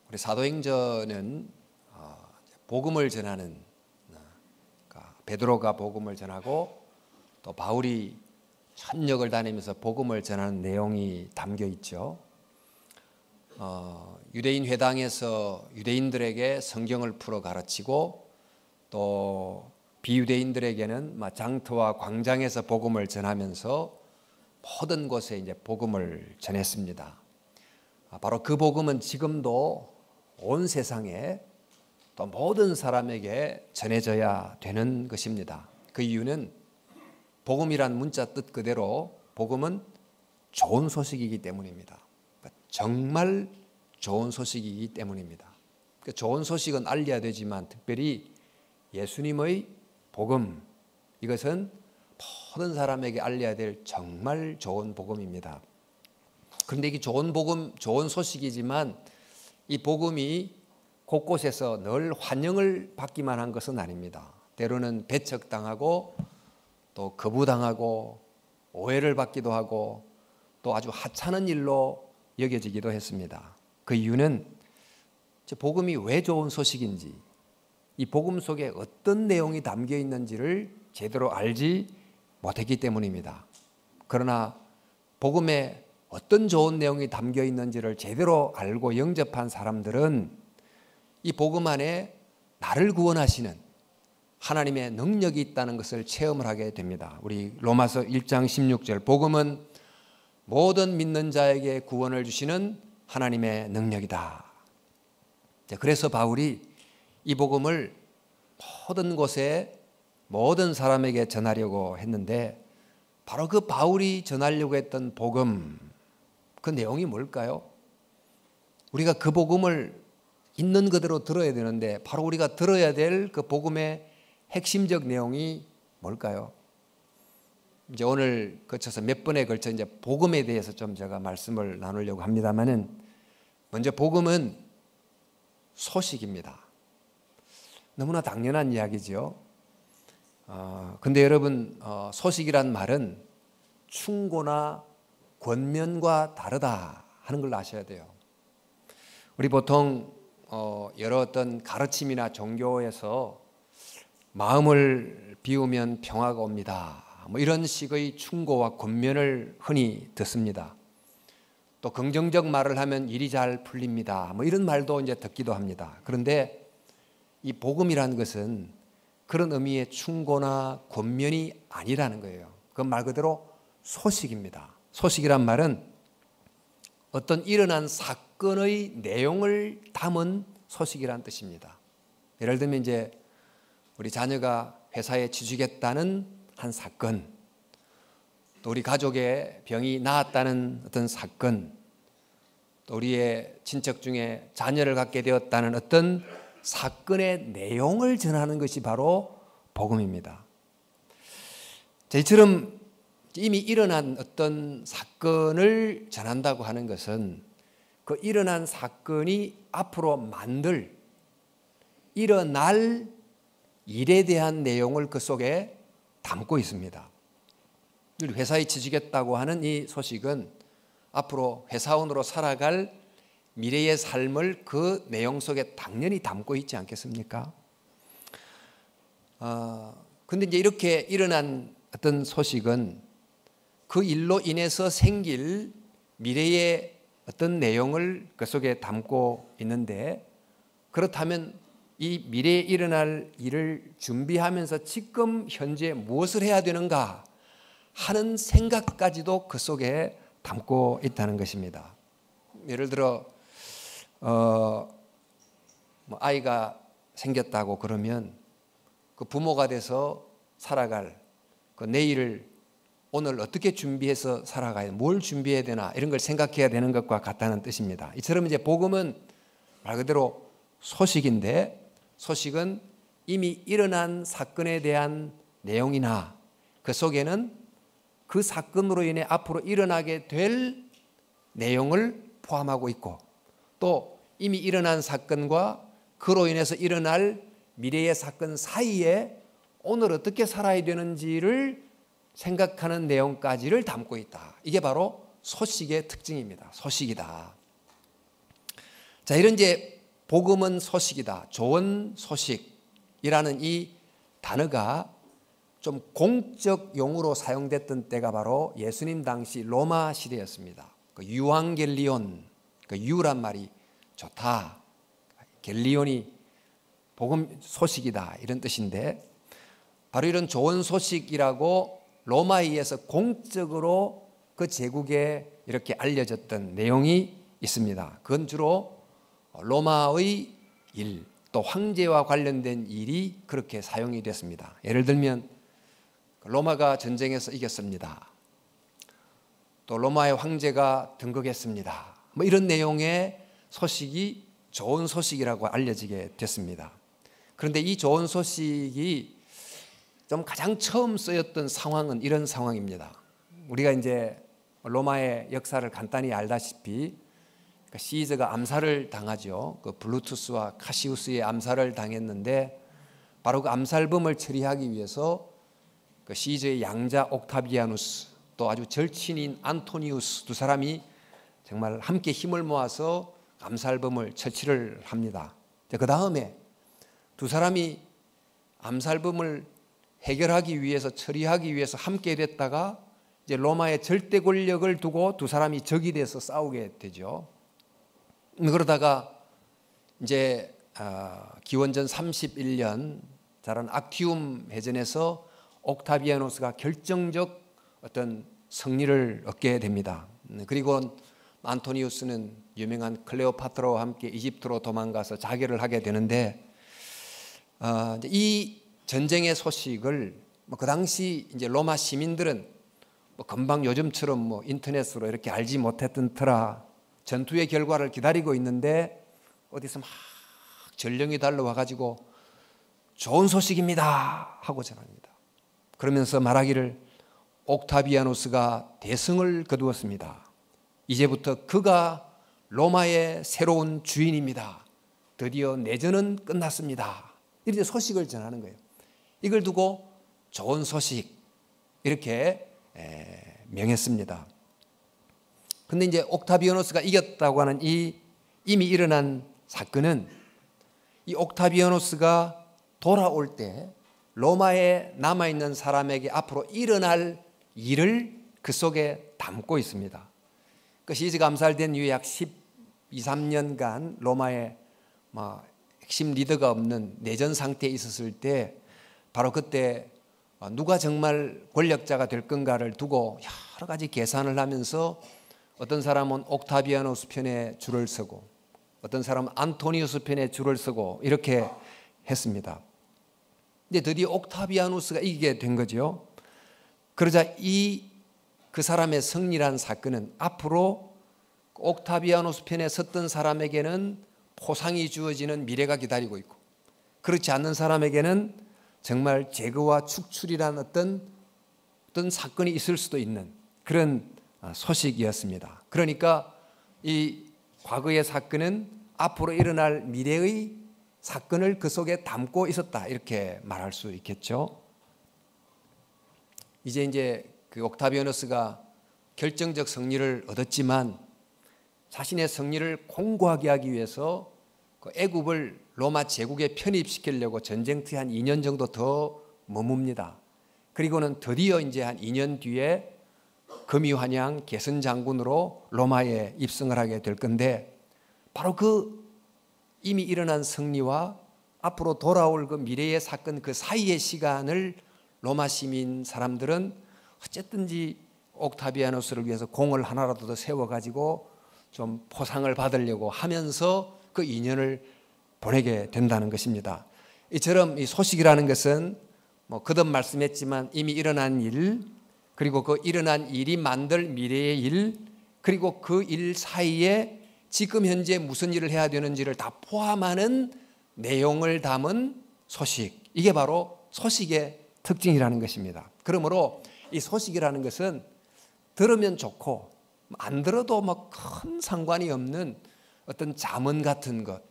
우리 사도행전은 복음을 전하는, 그러니까 베드로가 복음을 전하고 또 바울이 전역을 다니면서 복음을 전하는 내용이 담겨 있죠. 유대인 회당에서 유대인들에게 성경을 풀어 가르치고 또 비유대인들에게는 장터와 광장에서 복음을 전하면서 모든 곳에 이제 복음을 전했습니다. 바로 그 복음은 지금도 온 세상에 또 모든 사람에게 전해져야 되는 것입니다. 그 이유는 복음이란 문자 뜻 그대로 복음은 좋은 소식이기 때문입니다. 정말 좋은 소식이기 때문입니다. 좋은 소식은 알려야 되지만 특별히 예수님의 복음, 이것은 모든 사람에게 알려야 될 정말 좋은 복음입니다. 그런데 이게 좋은 복음, 좋은 소식이지만 이 복음이 곳곳에서 늘 환영을 받기만 한 것은 아닙니다. 때로는 배척당하고 또 거부당하고 오해를 받기도 하고 또 아주 하찮은 일로 여겨지기도 했습니다. 그 이유는 복음이 왜 좋은 소식인지, 이 복음 속에 어떤 내용이 담겨 있는지를 제대로 알지 못했기 때문입니다. 그러나 복음에 어떤 좋은 내용이 담겨 있는지를 제대로 알고 영접한 사람들은 이 복음 안에 나를 구원하시는 하나님의 능력이 있다는 것을 체험을 하게 됩니다. 우리 로마서 1장 16절, 복음은 모든 믿는 자에게 구원을 주시는 하나님의 능력이다. 그래서 바울이 이 복음을 모든 곳에 모든 사람에게 전하려고 했는데, 바로 그 바울이 전하려고 했던 복음, 그 내용이 뭘까요? 우리가 그 복음을 있는 그대로 들어야 되는데 바로 우리가 들어야 될 그 복음의 핵심적 내용이 뭘까요? 이제 오늘 거쳐서 몇 번에 걸쳐 이제 복음에 대해서 좀 제가 말씀을 나누려고 합니다만은, 먼저 복음은 소식입니다. 너무나 당연한 이야기죠. 근데 여러분, 소식이란 말은 충고나 권면과 다르다 하는 걸 아셔야 돼요. 우리 보통 여러 어떤 가르침이나 종교에서 마음을 비우면 평화가 옵니다, 이런 식의 충고와 권면을 흔히 듣습니다. 또 긍정적 말을 하면 일이 잘 풀립니다, 이런 말도 이제 듣기도 합니다. 그런데 이 복음이라는 것은 그런 의미의 충고나 권면이 아니라는 거예요. 그 말 그대로 소식입니다. 소식이란 말은 어떤 일어난 사건의 내용을 담은 소식이란 뜻입니다. 예를 들면 이제 우리 자녀가 회사에 취직했다는 한 사건, 또 우리 가족의 병이 나았다는 어떤 사건, 또 우리의 친척 중에 자녀를 갖게 되었다는 어떤 사건의 내용을 전하는 것이 바로 복음입니다. 이처럼 이미 일어난 어떤 사건을 전한다고 하는 것은 그 일어난 사건이 앞으로 만들, 일어날 일에 대한 내용을 그 속에 담고 있습니다. 회사에 취직했다고 하는 이 소식은 앞으로 회사원으로 살아갈 미래의 삶을 그 내용 속에 당연히 담고 있지 않겠습니까? 근데 이제 이렇게 일어난 어떤 소식은 그 일로 인해서 생길 미래의 어떤 내용을 그 속에 담고 있는데, 그렇다면 이 미래에 일어날 일을 준비하면서 지금 현재 무엇을 해야 되는가 하는 생각까지도 그 속에 담고 있다는 것입니다. 예를 들어 아이가 생겼다고 그러면 그 부모가 돼서 살아갈 그 내일을 오늘 어떻게 준비해서 살아가야, 뭘 준비해야 되나, 이런 걸 생각해야 되는 것과 같다는 뜻입니다. 이처럼 이제 복음은 말 그대로 소식인데, 소식은 이미 일어난 사건에 대한 내용이나 그 속에는 그 사건으로 인해 앞으로 일어나게 될 내용을 포함하고 있고, 또 이미 일어난 사건과 그로 인해서 일어날 미래의 사건 사이에 오늘 어떻게 살아야 되는지를 생각하는 내용까지를 담고 있다. 이게 바로 소식의 특징입니다. 소식이다. 자, 이런 이제 복음은 소식이다, 좋은 소식이라는 이 단어가 좀 공적 용어로 사용됐던 때가 바로 예수님 당시 로마 시대였습니다. 그 유앙겔리온, 그 유란 말이 좋다, 겔리온이 복음 소식이다 이런 뜻인데, 바로 이런 좋은 소식이라고 로마에 의해서 공적으로 그 제국에 이렇게 알려졌던 내용이 있습니다. 그건 주로 로마의 일, 또 황제와 관련된 일이 그렇게 사용이 됐습니다. 예를 들면 로마가 전쟁에서 이겼습니다. 또 로마의 황제가 등극했습니다. 뭐 이런 내용의 소식이 좋은 소식이라고 알려지게 됐습니다. 그런데 이 좋은 소식이 좀 가장 처음 쓰였던 상황은 이런 상황입니다. 우리가 이제 로마의 역사를 간단히 알다시피 시저가 암살을 당하죠. 그 블루투스와 카시우스의 암살을 당했는데, 바로 그 암살범을 처리하기 위해서 그 시저의 양자 옥타비아누스, 또 아주 절친인 안토니우스 두 사람이 정말 함께 힘을 모아서 암살범을 처치를 합니다. 그 다음에 두 사람이 암살범을 해결하기 위해서, 처리하기 위해서 함께 됐다가 이제 로마의 절대 권력을 두고 두 사람이 적이 돼서 싸우게 되죠. 그러다가 이제 기원전 31년 자란 악티움 해전에서 옥타비아누스가 결정적 어떤 승리를 얻게 됩니다. 그리고 안토니우스는 유명한 클레오파트라와 함께 이집트로 도망가서 자결을 하게 되는데, 이 전쟁의 소식을 그 당시 이제 로마 시민들은 금방 요즘처럼 인터넷으로 이렇게 알지 못했던 터라 전투의 결과를 기다리고 있는데, 어디서 막 전령이 달려와 가지고 좋은 소식입니다 하고 전합니다. 그러면서 말하기를 옥타비아누스가 대승을 거두었습니다. 이제부터 그가 로마의 새로운 주인입니다. 드디어 내전은 끝났습니다. 이렇게 소식을 전하는 거예요. 이걸 두고 좋은 소식 이렇게 명했습니다. 근데 이제 옥타비아누스가 이겼다고 하는 이 이미 일어난 사건은, 이 옥타비아누스가 돌아올 때 로마에 남아있는 사람에게 앞으로 일어날 일을 그 속에 담고 있습니다. 그 시저가 암살된 이후에 약 12, 13년간 로마에 핵심 리더가 없는 내전 상태에 있었을 때, 바로 그때 누가 정말 권력자가 될 건가를 두고 여러 가지 계산을 하면서 어떤 사람은 옥타비아누스 편에 줄을 서고, 어떤 사람은 안토니우스 편에 줄을 서고 이렇게 했습니다. 근데 드디어 옥타비아누스가 이기게 된 거죠. 그러자 그 사람의 승리란 사건은 앞으로 옥타비아누스 편에 섰던 사람에게는 포상이 주어지는 미래가 기다리고 있고, 그렇지 않는 사람에게는 정말 제거와 축출이란 어떤 사건이 있을 수도 있는 그런 소식이었습니다. 그러니까 이 과거의 사건은 앞으로 일어날 미래의 사건을 그 속에 담고 있었다, 이렇게 말할 수 있겠죠. 이제 그 옥타비아누스가 결정적 승리를 얻었지만, 자신의 승리를 공고하게 하기 위해서 그 애굽을 로마 제국에 편입시키려고 전쟁터에 한 2년 정도 더 머뭅니다. 그리고는 드디어 이제 한 2년 뒤에 금이환양 개선 장군으로 로마에 입성을 하게 될 건데, 바로 그 이미 일어난 승리와 앞으로 돌아올 그 미래의 사건 그 사이의 시간을 로마 시민 사람들은 어쨌든지 옥타비아누스를 위해서 공을 하나라도 더 세워가지고 좀 포상을 받으려고 하면서 그 2년을 보내게 된다는 것입니다. 이처럼 이 소식이라는 것은 거듭 말씀했지만 이미 일어난 일, 그리고 그 일어난 일이 만들 미래의 일, 그리고 그 일 사이에 지금 현재 무슨 일을 해야 되는지를 다 포함하는 내용을 담은 소식, 이게 바로 소식의 특징이라는 것입니다. 그러므로 이 소식이라는 것은 들으면 좋고 안 들어도 큰 상관이 없는 어떤 잠언 같은 것,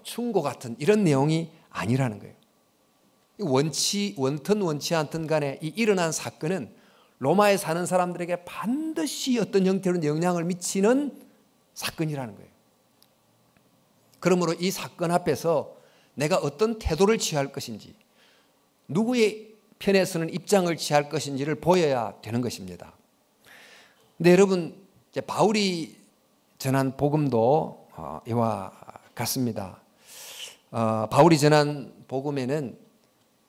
충고 같은 이런 내용이 아니라는 거예요. 원튼 원치 않든 간에 이 일어난 사건은 로마에 사는 사람들에게 반드시 어떤 형태로 영향을 미치는 사건이라는 거예요. 그러므로 이 사건 앞에서 내가 어떤 태도를 취할 것인지, 누구의 편에 서는 입장을 취할 것인지를 보여야 되는 것입니다. 근데 여러분, 이제 바울이 전한 복음도 이와 같습니다. 바울이 전한 복음에는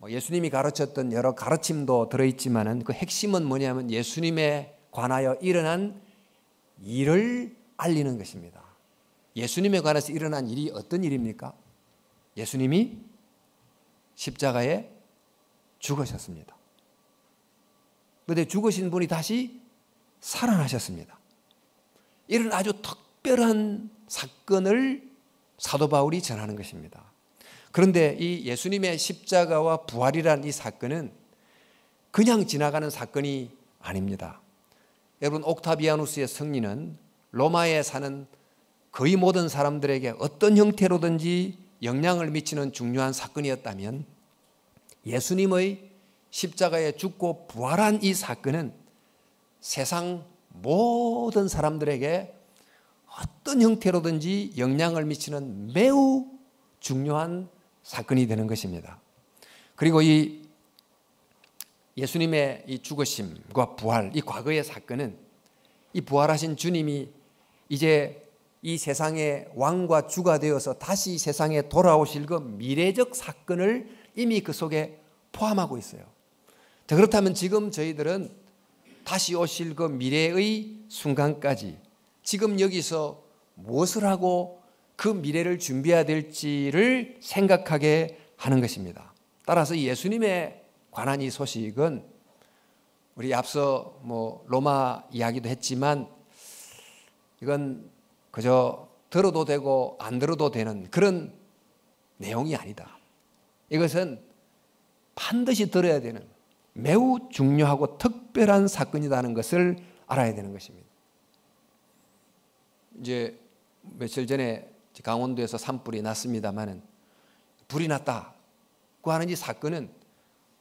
예수님이 가르쳤던 여러 가르침도 들어있지만은 그 핵심은 뭐냐면 예수님에 관하여 일어난 일을 알리는 것입니다. 예수님에 관해서 일어난 일이 어떤 일입니까? 예수님이 십자가에 죽으셨습니다. 그런데 죽으신 분이 다시 살아나셨습니다. 이런 아주 특별한 사건을 사도 바울이 전하는 것입니다. 그런데 이 예수님의 십자가와 부활이라는 이 사건은 그냥 지나가는 사건이 아닙니다. 여러분, 옥타비아누스의 승리는 로마에 사는 거의 모든 사람들에게 어떤 형태로든지 영향을 미치는 중요한 사건이었다면, 예수님의 십자가에 죽고 부활한 이 사건은 세상 모든 사람들에게 어떤 형태로든지 영향을 미치는 매우 중요한 사건이 되는 것입니다. 그리고 이 예수님의 이 죽으심과 부활, 이 과거의 사건은 이 부활하신 주님이 이제 이 세상의 왕과 주가 되어서 다시 세상에 돌아오실 그 미래적 사건을 이미 그 속에 포함하고 있어요. 자, 그렇다면 지금 저희들은 다시 오실 그 미래의 순간까지 지금 여기서 무엇을 하고 그 미래를 준비해야 될지를 생각하게 하는 것입니다. 따라서 예수님에 관한 이 소식은 우리 앞서 로마 이야기도 했지만 이건 그저 들어도 되고 안 들어도 되는 그런 내용이 아니다. 이것은 반드시 들어야 되는 매우 중요하고 특별한 사건이라는 것을 알아야 되는 것입니다. 이제 며칠 전에 강원도에서 산불이 났습니다마는 불이 났다고 하는 이 사건은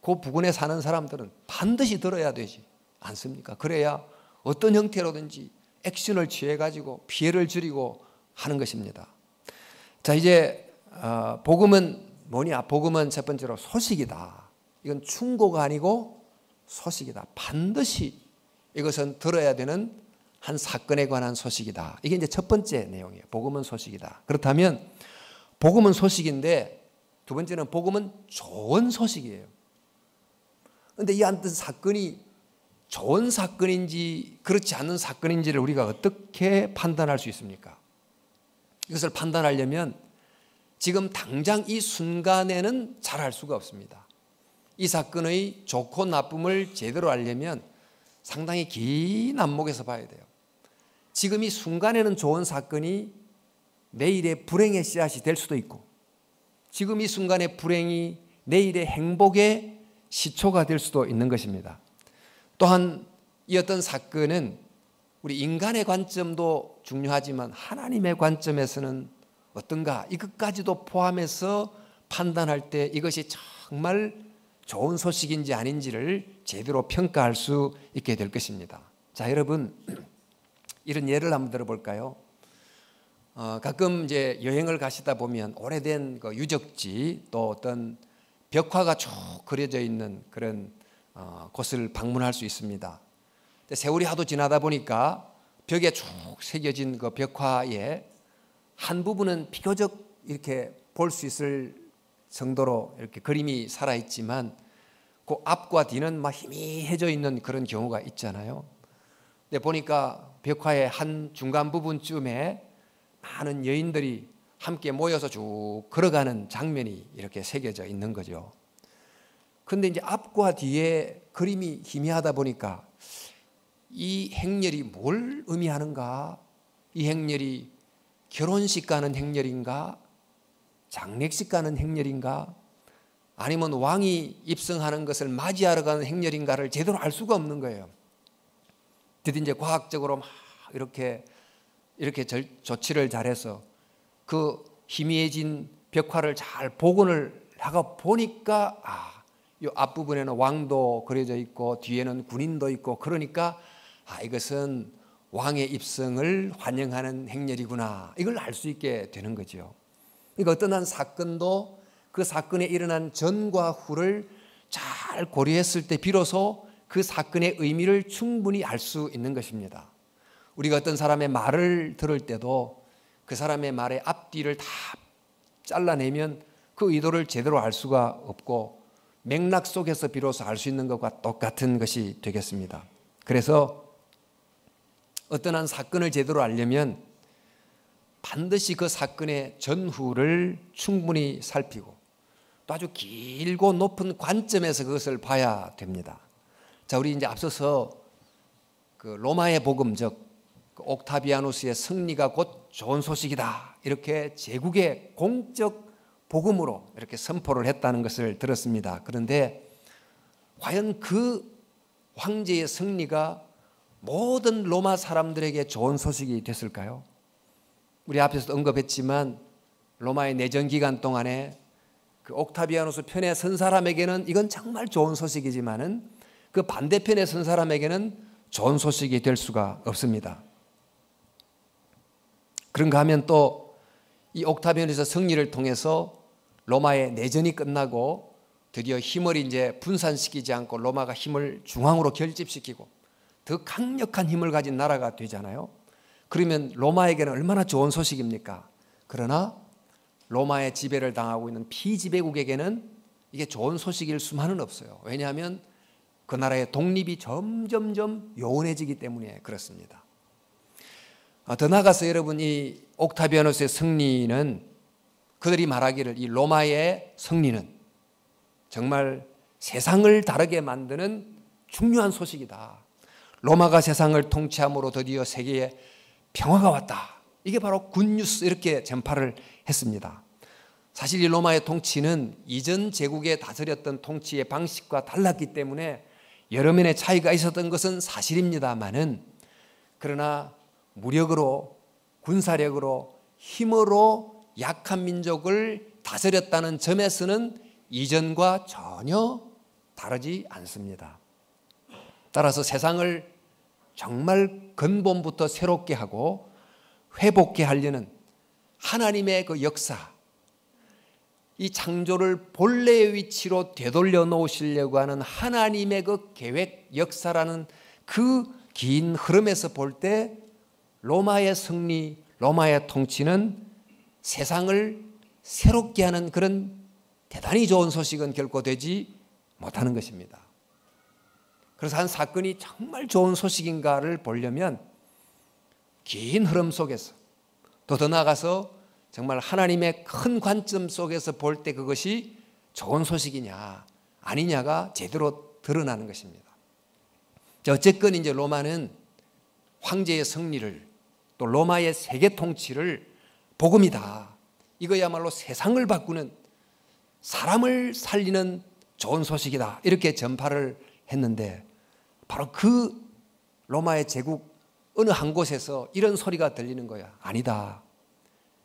그 부근에 사는 사람들은 반드시 들어야 되지 않습니까? 그래야 어떤 형태로든지 액션을 취해가지고 피해를 줄이고 하는 것입니다. 자, 이제 복음은 뭐냐? 복음은 첫 번째로 소식이다. 이건 충고가 아니고 소식이다. 반드시 이것은 들어야 되는 한 사건에 관한 소식이다. 이게 이제 첫 번째 내용이에요. 복음은 소식이다. 그렇다면 복음은 소식인데 두 번째는 복음은 좋은 소식이에요. 그런데 이 어떤 사건이 좋은 사건인지 그렇지 않은 사건인지를 우리가 어떻게 판단할 수 있습니까? 이것을 판단하려면 지금 당장 이 순간에는 잘 알 수가 없습니다. 이 사건의 좋고 나쁨을 제대로 알려면 상당히 긴 안목에서 봐야 돼요. 지금 이 순간에는 좋은 사건이 내일의 불행의 씨앗이 될 수도 있고, 지금 이 순간의 불행이 내일의 행복의 시초가 될 수도 있는 것입니다. 또한 이 어떤 사건은 우리 인간의 관점도 중요하지만 하나님의 관점에서는 어떤가, 이것까지도 포함해서 판단할 때 이것이 정말 좋은 소식인지 아닌지를 제대로 평가할 수 있게 될 것입니다. 자, 여러분, 이런 예를 한번 들어볼까요? 가끔 이제 여행을 가시다 보면 오래된 그 유적지 또 어떤 벽화가 쭉 그려져 있는 그런 곳을 방문할 수 있습니다. 세월이 하도 지나다 보니까 벽에 쭉 새겨진 그 벽화에 한 부분은 비교적 이렇게 볼 수 있을 정도로 이렇게 그림이 살아있지만 그 앞과 뒤는 막 희미해져 있는 그런 경우가 있잖아요. 근데 보니까 벽화의 한 중간 부분쯤에 많은 여인들이 함께 모여서 쭉 걸어가는 장면이 이렇게 새겨져 있는 거죠. 그런데 이제 앞과 뒤에 그림이 희미하다 보니까 이 행렬이 뭘 의미하는가? 이 행렬이 결혼식 가는 행렬인가? 장례식 가는 행렬인가? 아니면 왕이 입성하는 것을 맞이하러 가는 행렬인가를 제대로 알 수가 없는 거예요. 드디어 이제 과학적으로 막 이렇게 조치를 잘해서 그 희미해진 벽화를 잘 복원을 하고 보니까 이 앞부분에는 왕도 그려져 있고 뒤에는 군인도 있고, 그러니까 이것은 왕의 입성을 환영하는 행렬이구나, 이걸 알 수 있게 되는 거죠. 그러니까 어떤 한 사건도 그 사건에 일어난 전과 후를 잘 고려했을 때 비로소 그 사건의 의미를 충분히 알 수 있는 것입니다. 우리가 어떤 사람의 말을 들을 때도 그 사람의 말의 앞뒤를 다 잘라내면 그 의도를 제대로 알 수가 없고 맥락 속에서 비로소 알 수 있는 것과 똑같은 것이 되겠습니다. 그래서 어떤 한 사건을 제대로 알려면 반드시 그 사건의 전후를 충분히 살피고 또 아주 길고 높은 관점에서 그것을 봐야 됩니다. 자, 우리 이제 앞서서 그 로마의 복음, 즉 옥타비아누스의 승리가 곧 좋은 소식이다, 이렇게 제국의 공적 복음으로 이렇게 선포를 했다는 것을 들었습니다. 그런데 과연 그 황제의 승리가 모든 로마 사람들에게 좋은 소식이 됐을까요? 우리 앞에서도 언급했지만 로마의 내전 기간 동안에 그 옥타비아누스 편에 선 사람에게는 이건 정말 좋은 소식이지만은 그 반대편에 선 사람에게는 좋은 소식이 될 수가 없습니다. 그런가 하면 또 이 옥타비아누스의 승리를 통해서 로마의 내전이 끝나고 드디어 힘을 이제 분산시키지 않고 로마가 힘을 중앙으로 결집시키고 더 강력한 힘을 가진 나라가 되잖아요. 그러면 로마에게는 얼마나 좋은 소식입니까? 그러나 로마의 지배를 당하고 있는 피지배국에게는 이게 좋은 소식일 수만은 없어요. 왜냐하면 그 나라의 독립이 점점점 요원해지기 때문에 그렇습니다. 더 나아가서 여러분, 이 옥타비아누스의 승리는 그들이 말하기를 이 로마의 승리는 정말 세상을 다르게 만드는 중요한 소식이다. 로마가 세상을 통치함으로 드디어 세계에 평화가 왔다. 이게 바로 굿뉴스, 이렇게 전파를 했습니다. 사실 이 로마의 통치는 이전 제국에 다스렸던 통치의 방식과 달랐기 때문에 여러 면의 차이가 있었던 것은 사실입니다만은, 그러나 무력으로, 군사력으로, 힘으로 약한 민족을 다스렸다는 점에서는 이전과 전혀 다르지 않습니다. 따라서 세상을 정말 근본부터 새롭게 하고 회복케 하려는 하나님의 그 역사, 이 창조를 본래의 위치로 되돌려 놓으시려고 하는 하나님의 그 계획, 역사라는 그 긴 흐름에서 볼 때 로마의 승리, 로마의 통치는 세상을 새롭게 하는 그런 대단히 좋은 소식은 결코 되지 못하는 것입니다. 그래서 한 사건이 정말 좋은 소식인가를 보려면 긴 흐름 속에서, 또 더 나아가서 정말 하나님의 큰 관점 속에서 볼 때 그것이 좋은 소식이냐 아니냐가 제대로 드러나는 것입니다. 어쨌건 이제 로마는 황제의 승리를, 또 로마의 세계 통치를 복음이다, 이거야말로 세상을 바꾸는, 사람을 살리는 좋은 소식이다, 이렇게 전파를 했는데, 바로 그 로마의 제국 어느 한 곳에서 이런 소리가 들리는 거야. 아니다,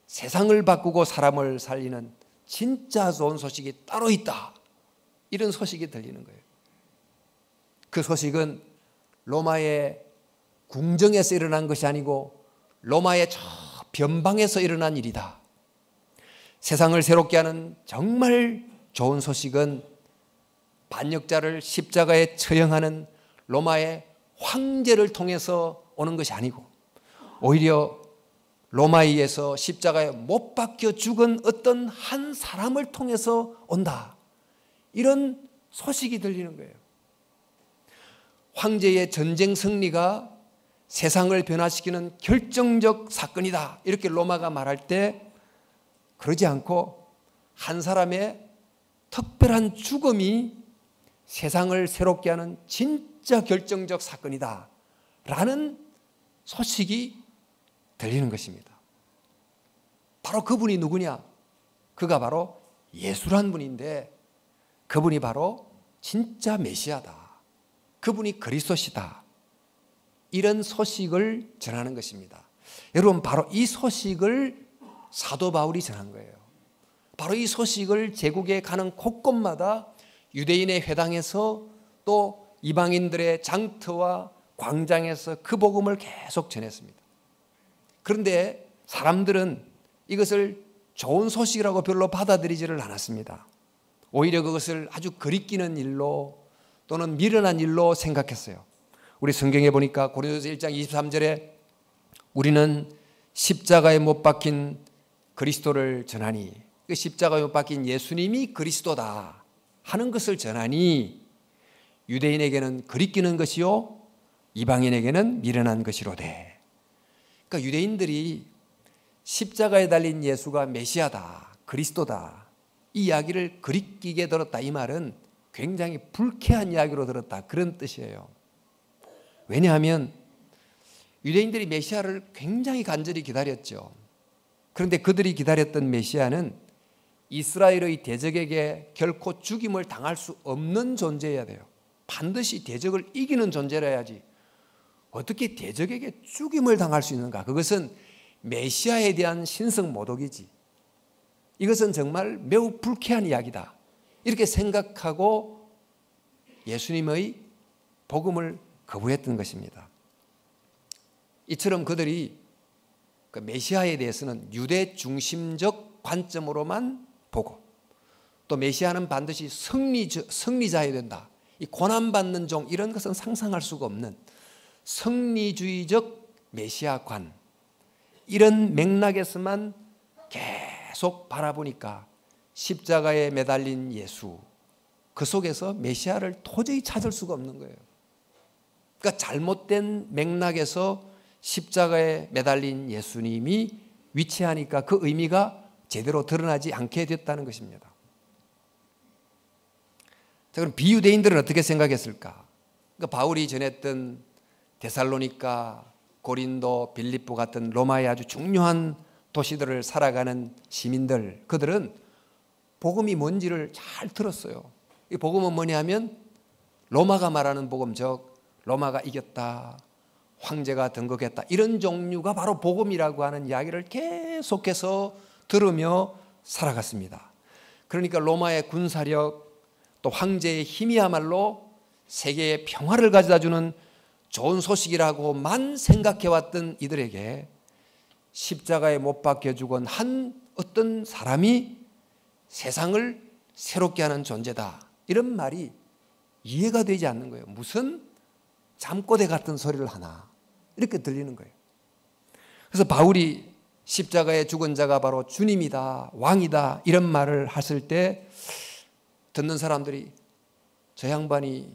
세상을 바꾸고 사람을 살리는 진짜 좋은 소식이 따로 있다, 이런 소식이 들리는 거예요. 그 소식은 로마의 궁정에서 일어난 것이 아니고 로마의 저 변방에서 일어난 일이다. 세상을 새롭게 하는 정말 좋은 소식은 반역자를 십자가에 처형하는 로마의 황제를 통해서 오는 것이 아니고, 오히려 로마에서 십자가에 못 박혀 죽은 어떤 한 사람을 통해서 온다, 이런 소식이 들리는 거예요. 황제의 전쟁 승리가 세상을 변화시키는 결정적 사건이다, 이렇게 로마가 말할 때 그러지 않고 한 사람의 특별한 죽음이 세상을 새롭게 하는 진짜 결정적 사건이다 라는 소식이 들리는 것입니다. 바로 그분이 누구냐? 그가 바로 예수란 분인데, 그분이 바로 진짜 메시아다, 그분이 그리스도시다, 이런 소식을 전하는 것입니다. 여러분, 바로 이 소식을 사도 바울이 전한 거예요. 바로 이 소식을 제국에 가는 곳곳마다 유대인의 회당에서 또 이방인들의 장터와 광장에서 그 복음을 계속 전했습니다. 그런데 사람들은 이것을 좋은 소식이라고 별로 받아들이지를 않았습니다. 오히려 그것을 아주 거리끼는 일로 또는 미련한 일로 생각했어요. 우리 성경에 보니까 고린도서 1장 23절에 우리는 십자가에 못 박힌 그리스도를 전하니, 그 십자가에 못 박힌 예수님이 그리스도다 하는 것을 전하니 유대인에게는 거리끼는 것이요 이방인에게는 미련한 것이로되. 그러니까 유대인들이 십자가에 달린 예수가 메시아다, 그리스도다, 이 이야기를 거리끼게 들었다, 이 말은 굉장히 불쾌한 이야기로 들었다, 그런 뜻이에요. 왜냐하면 유대인들이 메시아를 굉장히 간절히 기다렸죠. 그런데 그들이 기다렸던 메시아는 이스라엘의 대적에게 결코 죽임을 당할 수 없는 존재여야 돼요. 반드시 대적을 이기는 존재라야지 어떻게 대적에게 죽임을 당할 수 있는가? 그것은 메시아에 대한 신성 모독이지. 이것은 정말 매우 불쾌한 이야기다, 이렇게 생각하고 예수님의 복음을 거부했던 것입니다. 이처럼 그들이 그 메시아에 대해서는 유대 중심적 관점으로만 보고, 또 메시아는 반드시 승리자여야 된다, 이 고난받는 종, 이런 것은 상상할 수가 없는 승리주의적 메시아관, 이런 맥락에서만 계속 바라보니까 십자가에 매달린 예수, 그 속에서 메시아를 도저히 찾을 수가 없는 거예요. 그러니까 잘못된 맥락에서 십자가에 매달린 예수님이 위치하니까 그 의미가 제대로 드러나지 않게 됐다는 것입니다. 자, 그럼 비유대인들은 어떻게 생각했을까? 그러니까 바울이 전했던 데살로니가, 고린도, 빌립보 같은 로마의 아주 중요한 도시들을 살아가는 시민들, 그들은 복음이 뭔지를 잘 들었어요. 이 복음은 뭐냐면 로마가 말하는 복음, 즉 로마가 이겼다, 황제가 등극했다, 이런 종류가 바로 복음이라고 하는 이야기를 계속해서 들으며 살아갔습니다. 그러니까 로마의 군사력, 또 황제의 힘이야말로 세계의 평화를 가져다주는 좋은 소식이라고만 생각해왔던 이들에게 십자가에 못 박혀 죽은 한 어떤 사람이 세상을 새롭게 하는 존재다, 이런 말이 이해가 되지 않는 거예요. 무슨 잠꼬대 같은 소리를 하나, 이렇게 들리는 거예요. 그래서 바울이 십자가에 죽은 자가 바로 주님이다, 왕이다, 이런 말을 했을 때 듣는 사람들이 저 양반이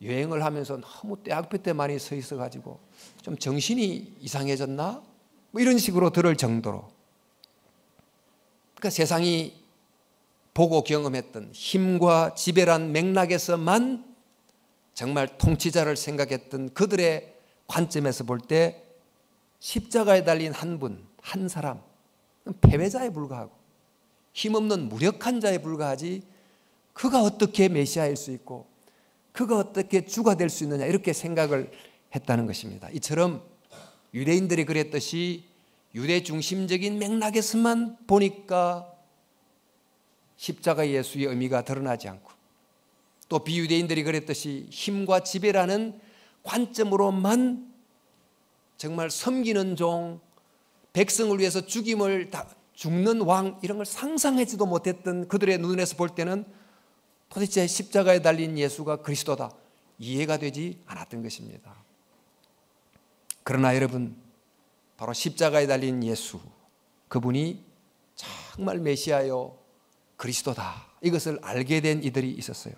여행을 하면서 너무 떼약볕에 많이 서 있어가지고 좀 정신이 이상해졌나? 뭐 이런 식으로 들을 정도로, 그러니까 세상이 보고 경험했던 힘과 지배란 맥락에서만 정말 통치자를 생각했던 그들의 관점에서 볼 때 십자가에 달린 한 분, 한 사람, 패배자에 불과하고 힘없는 무력한 자에 불과하지, 그가 어떻게 메시아일 수 있고 그가 어떻게 주가 될 수 있느냐, 이렇게 생각을 했다는 것입니다. 이처럼 유대인들이 그랬듯이 유대 중심적인 맥락에서만 보니까 십자가 예수의 의미가 드러나지 않고, 또 비유대인들이 그랬듯이 힘과 지배라는 관점으로만 정말 섬기는 종, 백성을 위해서 죽는 왕, 이런 걸 상상하지도 못했던 그들의 눈에서 볼 때는 도대체 십자가에 달린 예수가 그리스도다, 이해가 되지 않았던 것입니다. 그러나 여러분, 바로 십자가에 달린 예수, 그분이 정말 메시아요 그리스도다, 이것을 알게 된 이들이 있었어요.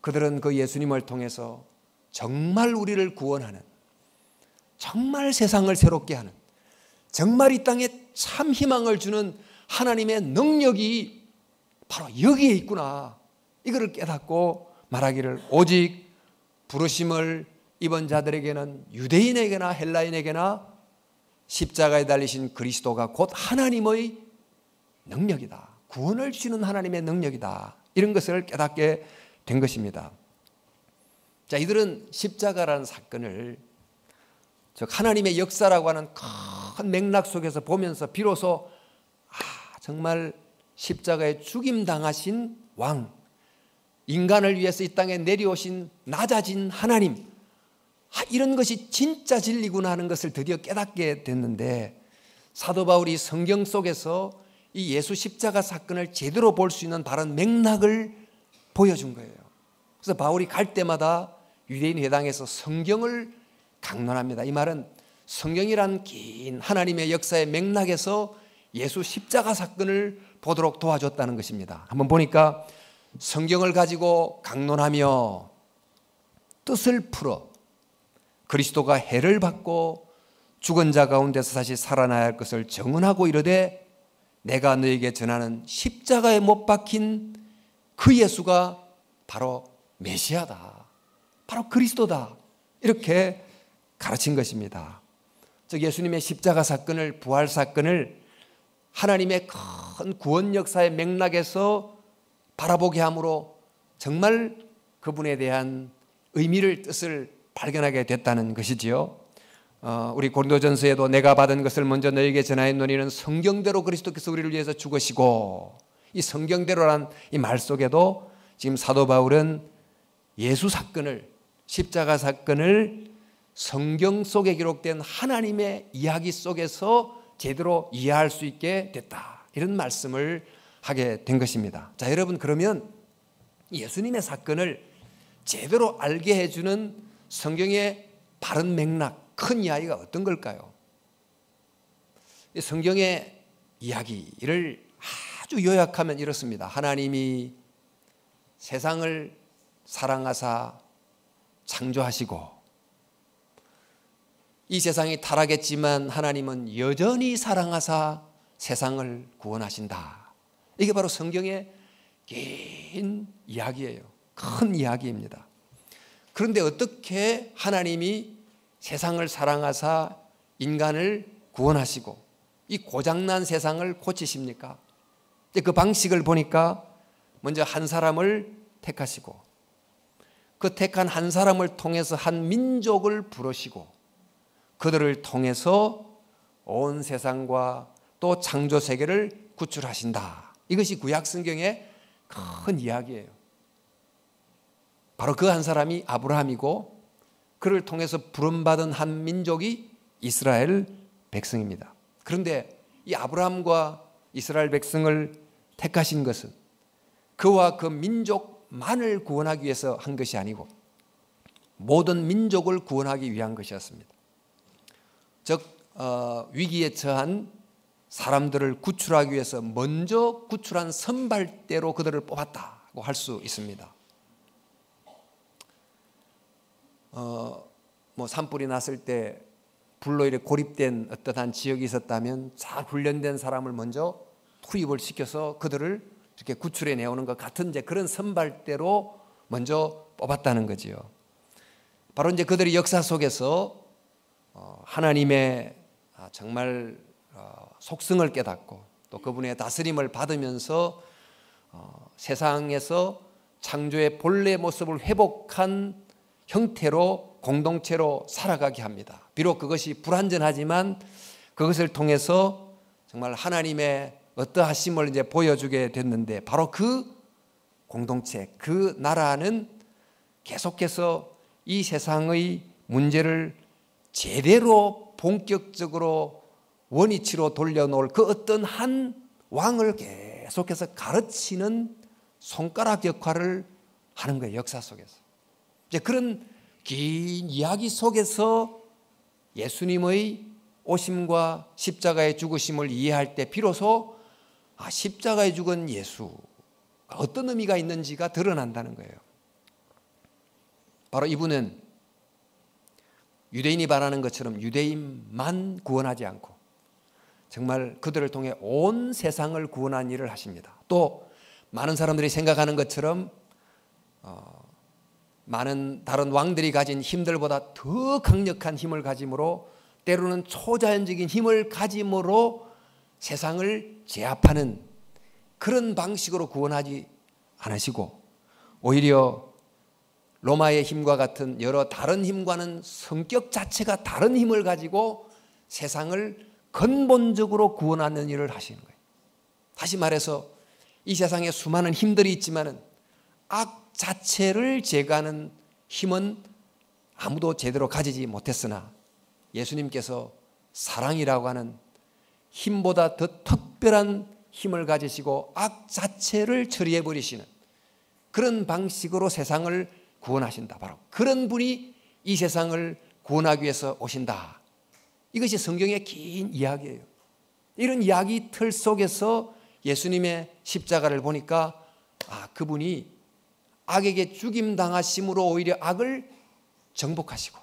그들은 그 예수님을 통해서 정말 우리를 구원하는, 정말 세상을 새롭게 하는, 정말 이 땅에 참 희망을 주는 하나님의 능력이 바로 여기에 있구나, 이거를 깨닫고 말하기를, 오직 부르심을 입은 자들에게는, 유대인에게나 헬라인에게나 십자가에 달리신 그리스도가 곧 하나님의 능력이다, 구원을 주시는 하나님의 능력이다, 이런 것을 깨닫게 된 것입니다. 자, 이들은 십자가라는 사건을, 즉 하나님의 역사라고 하는 큰 맥락 속에서 보면서 비로소 정말 십자가에 죽임당하신 왕, 인간을 위해서 이 땅에 내려오신 낮아진 하나님, 이런 것이 진짜 진리구나 하는 것을 드디어 깨닫게 됐는데, 사도 바울이 성경 속에서 이 예수 십자가 사건을 제대로 볼 수 있는 바른 맥락을 보여준 거예요. 그래서 바울이 갈 때마다 유대인 회당에서 성경을 강론합니다. 이 말은 성경이란 긴 하나님의 역사의 맥락에서 예수 십자가 사건을 보도록 도와줬다는 것입니다. 한번 보니까 성경을 가지고 강론하며 뜻을 풀어 그리스도가 해를 받고 죽은 자 가운데서 다시 살아나야 할 것을 정언하고 이르되 내가 너에게 전하는 십자가에 못 박힌 그 예수가 바로 메시아다, 바로 그리스도다, 이렇게 가르친 것입니다. 즉 예수님의 십자가 사건을, 부활 사건을 하나님의 큰 구원 역사의 맥락에서 바라보게 함으로 정말 그분에 대한 의미를, 뜻을 발견하게 됐다는 것이지요. 우리 고린도전서에도 내가 받은 것을 먼저 너에게 전하였노니는 성경대로 그리스도께서 우리를 위해서 죽으시고, 이 성경대로란 이 말 속에도 지금 사도 바울은 예수 사건을, 십자가 사건을 성경 속에 기록된 하나님의 이야기 속에서 제대로 이해할 수 있게 됐다, 이런 말씀을 하게 된 것입니다. 자, 여러분, 그러면 예수님의 사건을 제대로 알게 해주는 성경의 바른 맥락, 큰 이야기가 어떤 걸까요? 성경의 이야기를 아주 요약하면 이렇습니다. 하나님이 세상을 사랑하사 창조하시고, 이 세상이 타락했지만 하나님은 여전히 사랑하사 세상을 구원하신다. 이게 바로 성경의 긴 이야기예요. 큰 이야기입니다. 그런데 어떻게 하나님이 세상을 사랑하사 인간을 구원하시고 이 고장난 세상을 고치십니까? 그 방식을 보니까 먼저 한 사람을 택하시고, 그 택한 한 사람을 통해서 한 민족을 부르시고, 그들을 통해서 온 세상과 또 창조 세계를 구출하신다. 이것이 구약 성경의 큰 이야기예요. 바로 그 한 사람이 아브라함이고, 그를 통해서 부름받은 한 민족이 이스라엘 백성입니다. 그런데 이 아브라함과 이스라엘 백성을 택하신 것은 그와 그 민족만을 구원하기 위해서 한 것이 아니고 모든 민족을 구원하기 위한 것이었습니다. 즉 위기에 처한 사람들을 구출하기 위해서 먼저 구출한 선발대로 그들을 뽑았다고 할 수 있습니다. 산불이 났을 때 불로 이렇게 고립된 어떠한 지역이 있었다면 잘 훈련된 사람을 먼저 투입을 시켜서 그들을 이렇게 구출해 내오는 것 같은 이제 그런 선발대로 먼저 뽑았다는 거지요. 바로 이제 그들이 역사 속에서 하나님의 정말 속성을 깨닫고 또 그분의 다스림을 받으면서 세상에서 창조의 본래 모습을 회복한 형태로 공동체로 살아가게 합니다. 비록 그것이 불완전하지만 그것을 통해서 정말 하나님의 어떠하심을 이제 보여주게 됐는데, 바로 그 공동체, 그 나라는 계속해서 이 세상의 문제를 제대로 본격적으로 원위치로 돌려놓을 그 어떤 한 왕을 계속해서 가르치는 손가락 역할을 하는 거예요. 역사 속에서. 이제 그런 긴 이야기 속에서 예수님의 오심과 십자가의 죽으심을 이해할 때 비로소 십자가에 죽은 예수가 어떤 의미가 있는지가 드러난다는 거예요. 바로 이분은 유대인이 바라는 것처럼 유대인만 구원하지 않고 정말 그들을 통해 온 세상을 구원한 일을 하십니다. 또 많은 사람들이 생각하는 것처럼 많은 다른 왕들이 가진 힘들보다 더 강력한 힘을 가짐으로, 때로는 초자연적인 힘을 가짐으로 세상을 제압하는 그런 방식으로 구원하지 않으시고, 오히려 로마의 힘과 같은 여러 다른 힘과는 성격 자체가 다른 힘을 가지고 세상을 근본적으로 구원하는 일을 하시는 거예요. 다시 말해서 이 세상에 수많은 힘들이 있지만은 악 자체를 제거하는 힘은 아무도 제대로 가지지 못했으나 예수님께서 사랑이라고 하는 힘보다 더 특별한 힘을 가지시고 악 자체를 처리해 버리시는 그런 방식으로 세상을 구원하신다. 바로 그런 분이 이 세상을 구원하기 위해서 오신다. 이것이 성경의 긴 이야기예요. 이런 이야기 틀 속에서 예수님의 십자가를 보니까 그분이 악에게 죽임당하심으로 오히려 악을 정복하시고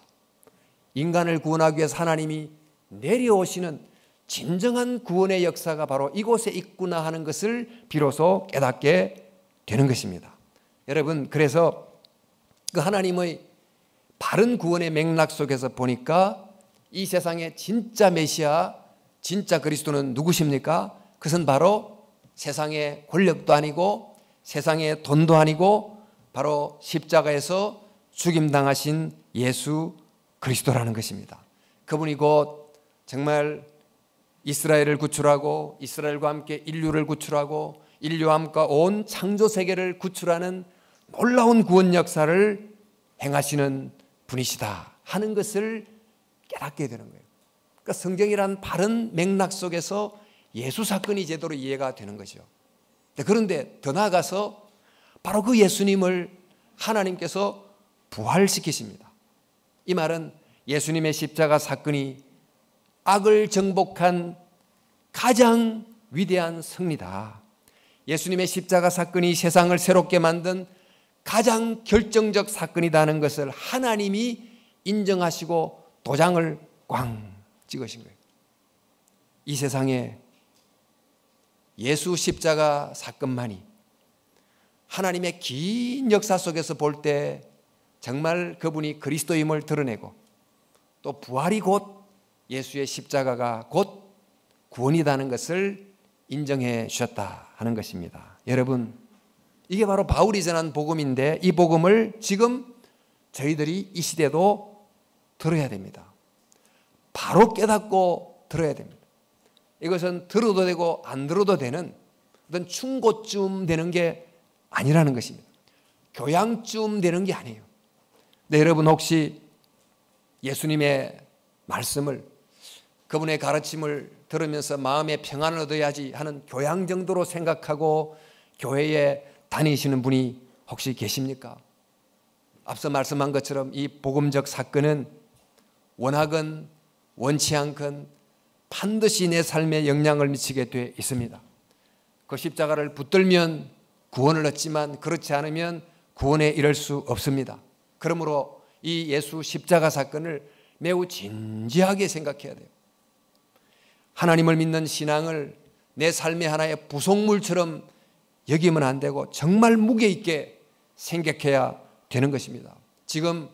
인간을 구원하기 위해서 하나님이 내려오시는 진정한 구원의 역사가 바로 이곳에 있구나 하는 것을 비로소 깨닫게 되는 것입니다. 여러분, 그래서 그 하나님의 바른 구원의 맥락 속에서 보니까 이 세상의 진짜 메시아, 진짜 그리스도는 누구십니까? 그것은 바로 세상의 권력도 아니고 세상의 돈도 아니고 바로 십자가에서 죽임당하신 예수 그리스도라는 것입니다. 그분이 곧 정말 이스라엘을 구출하고 이스라엘과 함께 인류를 구출하고 인류와 함께 온 창조 세계를 구출하는 놀라운 구원 역사를 행하시는 분이시다 하는 것을 깨닫게 되는 거예요. 그러니까 성경이란 바른 맥락 속에서 예수 사건이 제대로 이해가 되는 거죠. 그런데 더 나아가서 바로 그 예수님을 하나님께서 부활시키십니다. 이 말은 예수님의 십자가 사건이 악을 정복한 가장 위대한 승리다. 예수님의 십자가 사건이 세상을 새롭게 만든 가장 결정적 사건이라는 것을 하나님이 인정하시고 도장을 꽝 찍으신 거예요. 이 세상에 예수 십자가 사건만이 하나님의 긴 역사 속에서 볼 때 정말 그분이 그리스도임을 드러내고 또 부활이 곧 예수의 십자가가 곧 구원이라는 것을 인정해 주셨다 하는 것입니다. 여러분, 이게 바로 바울이 전한 복음인데 이 복음을 지금 저희들이 이 시대도 들어야 됩니다. 바로 깨닫고 들어야 됩니다. 이것은 들어도 되고 안 들어도 되는 어떤 충고쯤 되는 게 아니라는 것입니다. 교양쯤 되는 게 아니에요. 네, 여러분 혹시 예수님의 말씀을 그분의 가르침을 들으면서 마음의 평안을 얻어야지 하는 교양 정도로 생각하고 교회에 다니시는 분이 혹시 계십니까? 앞서 말씀한 것처럼 이 복음적 사건은 원하건 원치 않건 반드시 내 삶에 영향을 미치게 돼 있습니다. 그 십자가를 붙들면 구원을 얻지만 그렇지 않으면 구원에 이를 수 없습니다. 그러므로 이 예수 십자가 사건을 매우 진지하게 생각해야 돼요. 하나님을 믿는 신앙을 내 삶의 하나의 부속물처럼 여기면 안 되고 정말 무게 있게 생각해야 되는 것입니다. 지금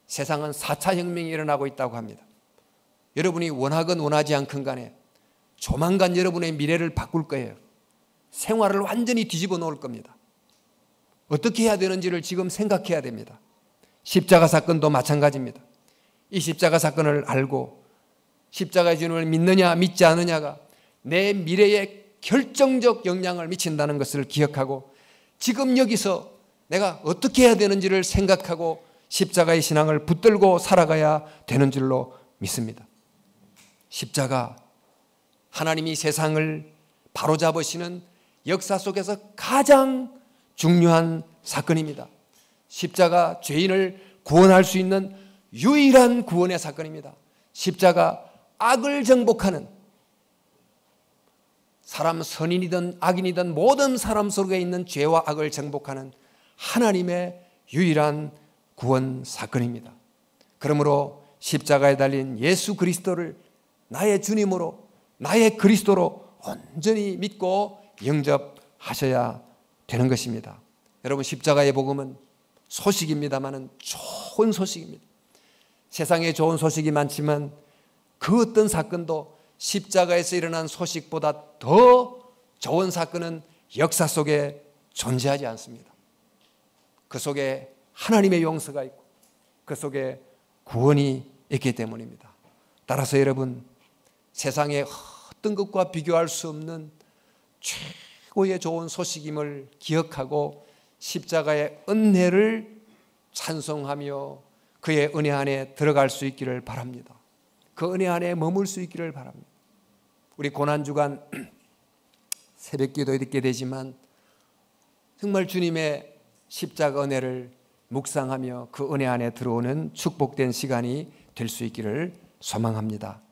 세상은 4차 혁명이 일어나고 있다고 합니다. 여러분이 원하건 원하지 않건 간에 조만간 여러분의 미래를 바꿀 거예요. 생활을 완전히 뒤집어 놓을 겁니다. 어떻게 해야 되는지를 지금 생각해야 됩니다. 십자가 사건도 마찬가지입니다. 이 십자가 사건을 알고 십자가의 주님을 믿느냐 믿지 않느냐가 내 미래에 결정적 영향을 미친다는 것을 기억하고 지금 여기서 내가 어떻게 해야 되는지를 생각하고 십자가의 신앙을 붙들고 살아가야 되는 줄로 믿습니다. 십자가, 하나님이 세상을 바로잡으시는 역사 속에서 가장 중요한 사건입니다. 십자가, 죄인을 구원할 수 있는 유일한 구원의 사건입니다. 십자가, 악을 정복하는, 사람 선인이든 악인이든 모든 사람 속에 있는 죄와 악을 정복하는 하나님의 유일한 구원 사건입니다. 그러므로 십자가에 달린 예수 그리스도를 나의 주님으로, 나의 그리스도로 온전히 믿고 영접하셔야 되는 것입니다. 여러분, 십자가의 복음은 소식입니다만은 좋은 소식입니다. 세상에 좋은 소식이 많지만 그 어떤 사건도 십자가에서 일어난 소식보다 더 좋은 사건은 역사 속에 존재하지 않습니다. 그 속에 하나님의 용서가 있고 그 속에 구원이 있기 때문입니다. 따라서 여러분, 세상의 어떤 것과 비교할 수 없는 최고의 좋은 소식임을 기억하고 십자가의 은혜를 찬송하며 그의 은혜 안에 들어갈 수 있기를 바랍니다. 그 은혜 안에 머물 수 있기를 바랍니다. 우리 고난주간 새벽기도 있게 되지만 정말 주님의 십자가 은혜를 묵상하며 그 은혜 안에 들어오는 축복된 시간이 될 수 있기를 소망합니다.